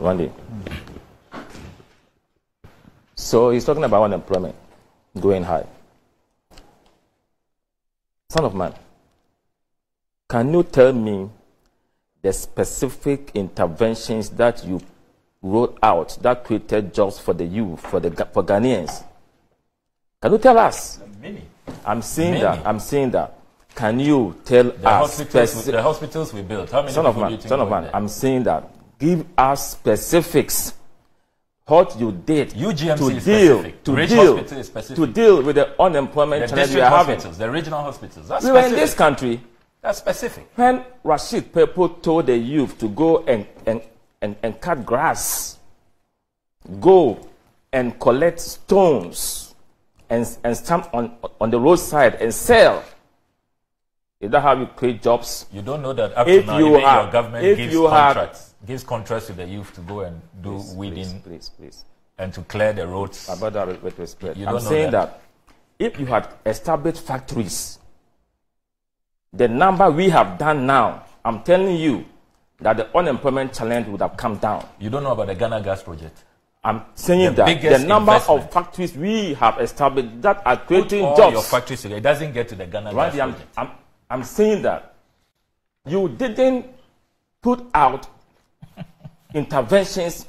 Randy. So he's talking about unemployment going high. Son of man, can you tell me the specific interventions that you wrote out that created jobs for the youth, for Ghanaians? Can you tell us? Many. I'm saying that. Can you tell us? The hospitals we built. How many? Son of man. I'm saying that. Give us specifics. What you did to deal with the unemployment challenge we are having. The regional hospitals. That's we were in this country. That's specific. When Rashid people told the youth to go and cut grass, go and collect stones and stamp on the roadside and sell. Is that how you create jobs? You don't know that up to now, even your government gives contracts to the youth to go and do weeding, please, and to clear the roads. About that with respect. I'm saying that if you had established factories, the number we have done now, I'm telling you that the unemployment challenge would have come down. You don't know about the Ghana Gas project? I'm saying that the number of factories we have established that are creating jobs. Your factories today, it doesn't get to the Ghana Gas project. I'm saying that you didn't put out interventions,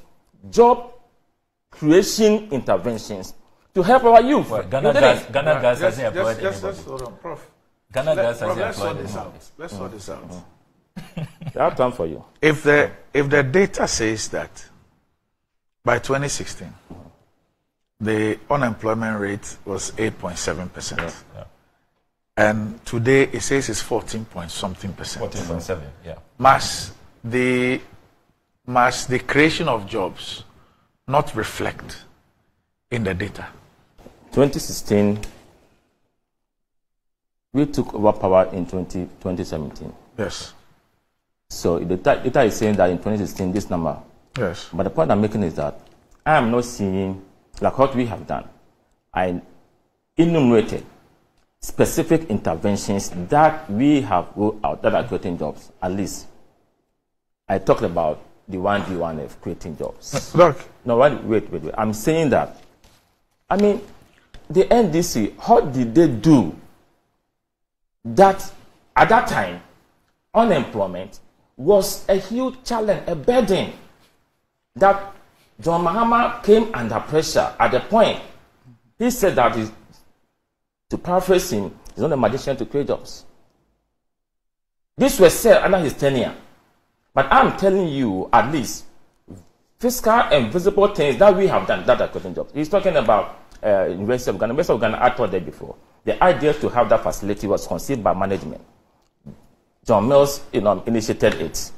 job creation interventions to help our youth. Well, Ghana Gas hasn't employed anybody. Just hold on, Prof. Ghana Gas hasn't employed anybody. Let's sort this out. I have time for you. If the data says that by 2016, the unemployment rate was 8.7%. Yeah. And today it says it's 14 point something percent. 14.7, yeah. Must the creation of jobs not reflect in the data? 2016, we took over power in 2017. Yes. So the data is saying that in 2016, this number. Yes. But the point I'm making is that I am not seeing, like what we have done, I enumerated specific interventions that we have rolled out that are creating jobs. At least I talked about the 1D1F creating jobs. Look. No, wait. I'm saying that, I mean, the NDC, how did they do that at that time? Unemployment was a huge challenge, a burden that John Mahama came under pressure at the point. He said that, to paraphrase him, he's not a magician to create jobs. This was said under his tenure. But I'm telling you, at least, fiscal and visible things that we have done that are creating jobs. He's talking about University of Ghana. University of Ghana, I told there before. The idea to have that facility was conceived by management. John Mills, initiated it.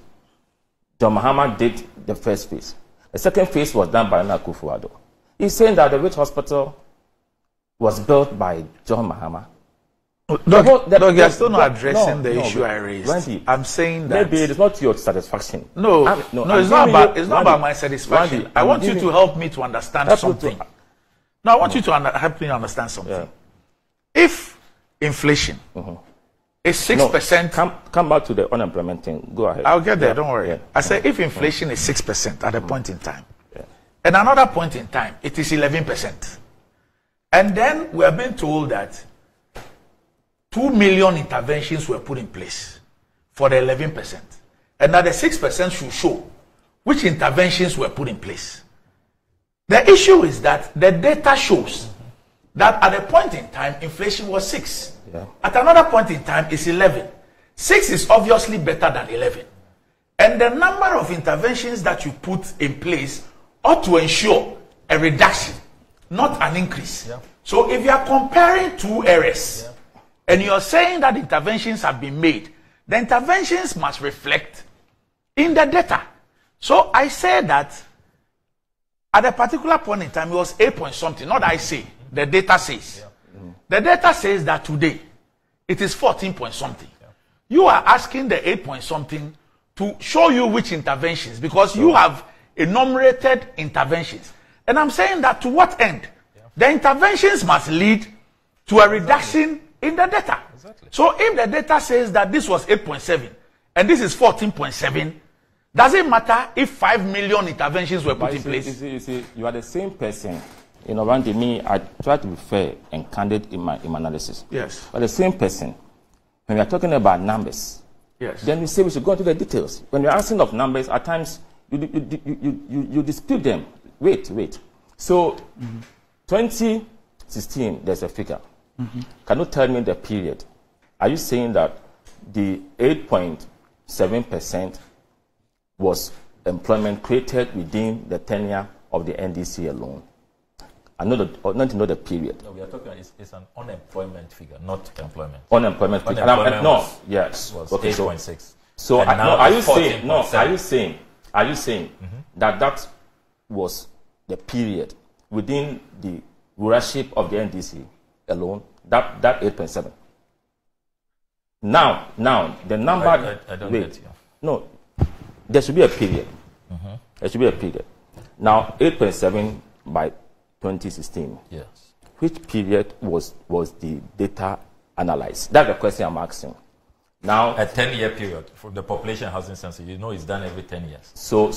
John Mahama did the first phase. The second phase was done by Nana Akufo-Addo. He's saying that the Rich Hospital was built by John Mahama. You're still not addressing the issue I raised. Randy, I'm saying that maybe it's not your satisfaction. No, it's not about my satisfaction. Randy, I want you to help me to understand something. No, I want you to help me understand something. Yeah. If inflation is 6%, come back to the unemployment thing. Go ahead. I'll get there. Don't worry. Yeah. I say if inflation is 6% at a point in time, and another point in time it is 11%, and then we are being told that 2 million interventions were put in place for the 11%, and that the 6% should show which interventions were put in place. The issue is that the data shows that at a point in time, inflation was 6. Yeah. At another point in time, it's 11. 6 is obviously better than 11. And the number of interventions that you put in place ought to ensure a reduction, not an increase. Yeah. So if you are comparing two areas, and you are saying that interventions have been made, the interventions must reflect in the data. So I say that at a particular point in time, it was 8 point something, not I say. The data says. The data says that today, it is 14 point something. You are asking the 8 point something to show you which interventions, because you have enumerated interventions. And I'm saying that to what end? The interventions must lead to a reduction in the data. So if the data says that this was 8.7 and this is 14.7, Does it matter if 5 million interventions were put in place? You see, you are the same person. You know, Randy, me, I try to be fair and candid in my analysis. Yes. But the same person, when we are talking about numbers, yes, then we say we should go into the details. When we are asking of numbers, at times you dispute them. Wait. So, 2016, there's a figure. Can you tell me the period? Are you saying that the 8.7% was employment created within the tenure of the NDC alone? I know not to know the period. No, we are talking. It's an unemployment figure, not employment. Unemployment figure. Yes. Okay. 8.6. So are you saying that was the period within the rulership of the NDC alone? That 8.7. Now the number. I don't get you. No, there should be a period. There should be a period. Now 8.7 by 2016. Yes. Which period was the data analyzed? That's the question I'm asking. Now, a 10-year period for the population housing census. You know, it's done every 10 years. So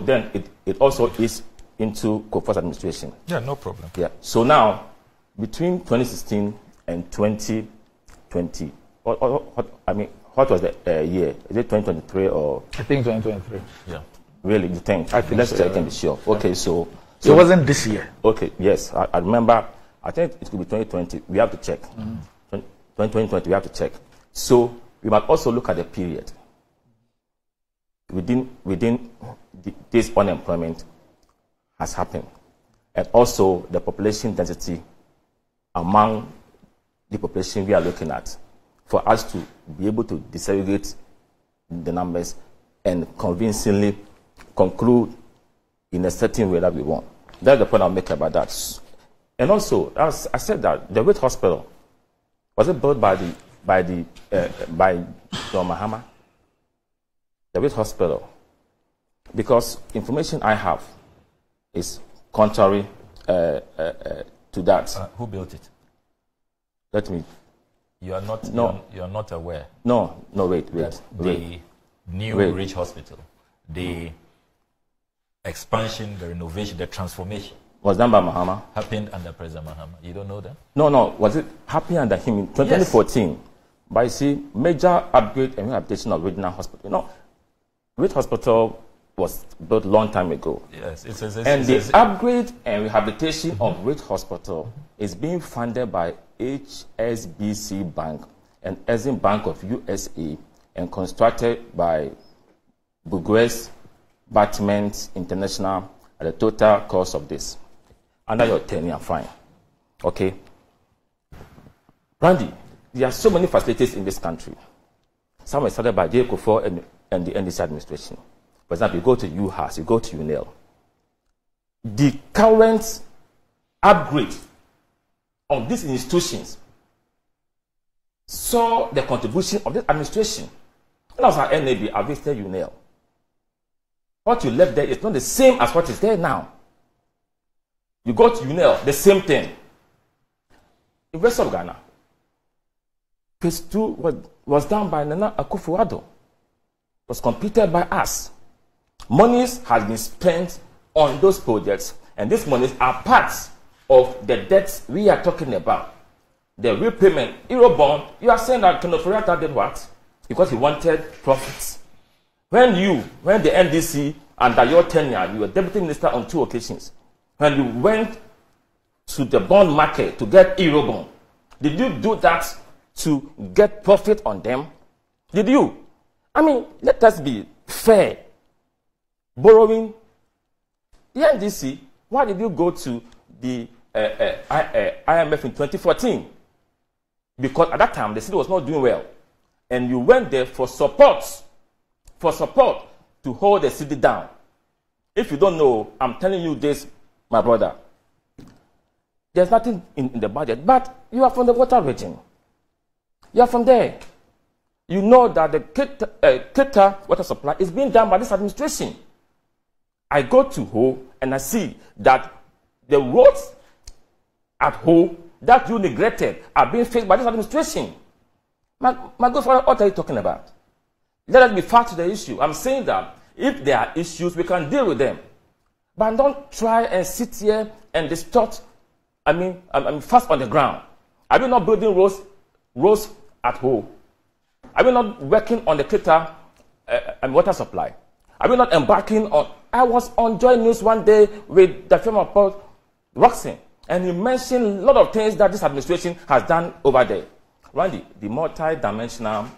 then it also is into Kofo's administration. Yeah, no problem. Yeah. So now, between 2016 and 2020, what was the year? Is it 2023 or? I think 2023. Yeah. Really, you think? I think Let's so, check and be sure. Okay, so it wasn't this year. Okay, yes, I remember. I think it could be 2020. We have to check. 2020, we have to check. So we must also look at the period within this unemployment has happened, and also the population density among the population we are looking at, for us to be able to disaggregate the numbers and convincingly conclude in a certain way that we want. That's the point I'll make about that. And also, as I said, that the Wait Hospital, was it built by John Mahama? The Wait Hospital, because information I have is contrary to that. Who built it? Let me. You are not. No. You are not aware. No. Wait. The new Ridge Hospital, the expansion, the renovation, the transformation was done by Mahama. Happened under President Mahama. You don't know that? No. Was it happening under him in 2014? Yes. But you see, major upgrade and rehabilitation of regional hospital. You know, Ridge Hospital was built a long time ago. Yes. The upgrade and rehabilitation of Ridge Hospital is being funded by HSBC Bank and Exim Bank of USA and constructed by Bugres Batment International at the total cost of this. Under your tenure, fine. Okay. Randy, there are so many facilities in this country. Some were started by J. Kofo and the NDC administration. For example, you go to UHAS, you go to UNEL. The current upgrade of these institutions saw the contribution of this administration. When I was at NAB, I visited UNEL. What you left there is not the same as what is there now. You go to UNEL, the same thing. In West of Ghana, phase 2 was done by Nana Akufo-Addo. Was completed by us. Monies has been spent on those projects, and these monies are parts of the debts we are talking about. The repayment, Eurobond, you are saying that Kenoforiata did what? Because he wanted profits. When the NDC, under your tenure, you were deputy minister on 2 occasions, when you went to the bond market to get Eurobond, did you do that to get profit on them? Did you? I mean, let us be fair. Borrowing the NDC, why did you go to the IMF in 2014? Because at that time, the city was not doing well. And you went there for support to hold the city down. If you don't know, I'm telling you this, my brother. There's nothing in the budget, but you are from the water region. You are from there. You know that the Keta water supply is being done by this administration. I go to Ho and I see that the roads at Ho that you neglected are being faced by this administration. My good father, what are you talking about? Let us be fair to the issue. I'm saying that If there are issues, we can deal with them. But don't try and sit here and distort, fast on the ground. Are we not building roads at home? Are we not working on the Kita and water supply? Are we not embarking on... I was on Joy News one day with the firm of Roxon, and he mentioned a lot of things that this administration has done over there. Randy, the multi-dimensional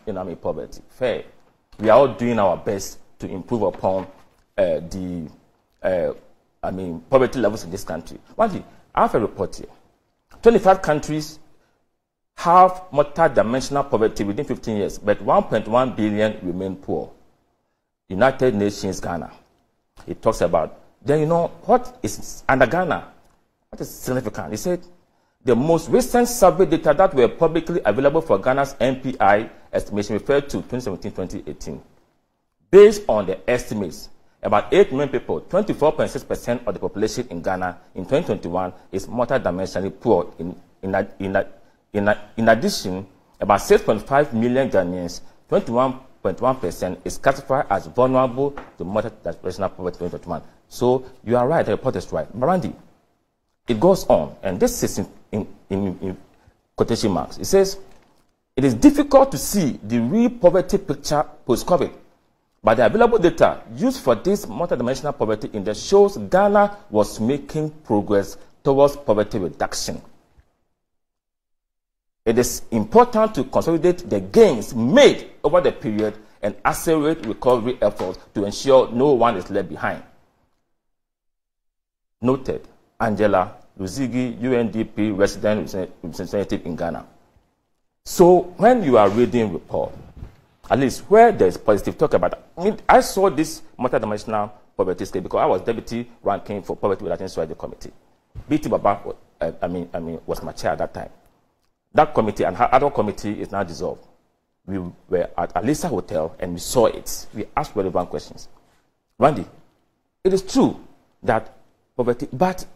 poverty, fair. We are all doing our best to improve upon poverty levels in this country. Randy, I have a report here. 25 countries have multi-dimensional poverty within 15 years, but 1.1 billion remain poor. United Nations, Ghana. It talks about, then what is under Ghana? What is significant? He said, the most recent survey data that were publicly available for Ghana's NPI estimation referred to 2017-2018. Based on the estimates, about 8 million people, 24.6% of the population in Ghana in 2021 is multidimensionally poor. In addition, about 6.5 million Ghanaians, 21.1%, is classified as vulnerable to multidimensional poverty in 2021. So you are right, the report is right. But Randy, it goes on, and this is in quotation marks. It says, it is difficult to see the real poverty picture post-COVID, but the available data used for this multidimensional poverty index shows Ghana was making progress towards poverty reduction. It is important to consolidate the gains made over the period and accelerate recovery efforts to ensure no one is left behind. Noted, Angela Luzigi, UNDP resident representative in Ghana. So when you are reading report, at least where there is positive talk about it. I saw this multidimensional poverty scale because I was deputy ranking for poverty reduction strategy committee. BT Baba, was my chair at that time. That committee and her other committee is now dissolved. We were at Alisa Hotel and we saw it. We asked relevant questions. Randy, it is true that poverty, but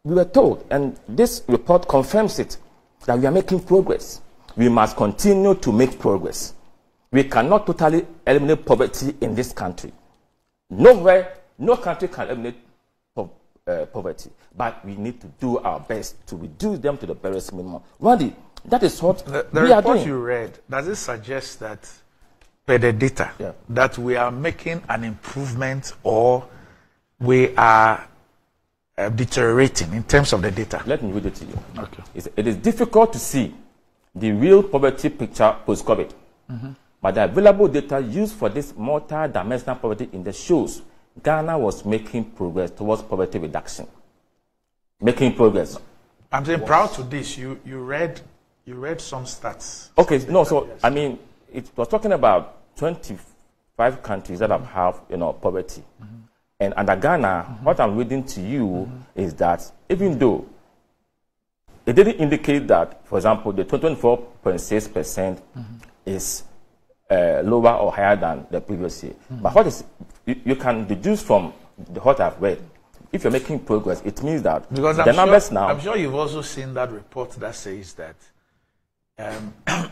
we were told, and this report confirms it, that we are making progress. We must continue to make progress. We cannot totally eliminate poverty in this country. Nowhere, no country can eliminate poverty, but we need to do our best to reduce them to the barest minimum. Randy, that is what we are doing. The report you read, does it suggest that, per the data, that we are making an improvement or we are deteriorating in terms of the data? Let me read it to you. Okay. It is difficult to see the real poverty picture post-COVID, but the available data used for this multi-dimensional poverty index shows Ghana was making progress towards poverty reduction. Making progress. I'm saying proud to this. You read some stats. Okay, no, so it was talking about 25 countries that have poverty. And under Ghana, what I'm reading to you is that even though it didn't indicate that, for example, the 24.6% is lower or higher than the previous year. But what is you can deduce from what I've read. If you're making progress, it means that because the numbers now. I'm sure you've also seen that report that says that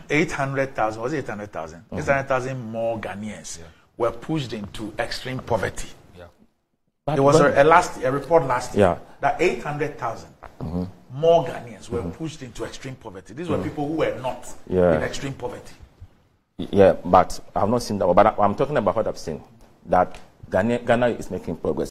800,000, was it 800,000? 800,000 more Ghanaians were pushed into extreme poverty. There was a report last year that 800,000 more Ghanaians were pushed into extreme poverty. These were people who were not in extreme poverty. Yeah, but I've not seen that. But I'm talking about what I've seen, that Ghana is making progress.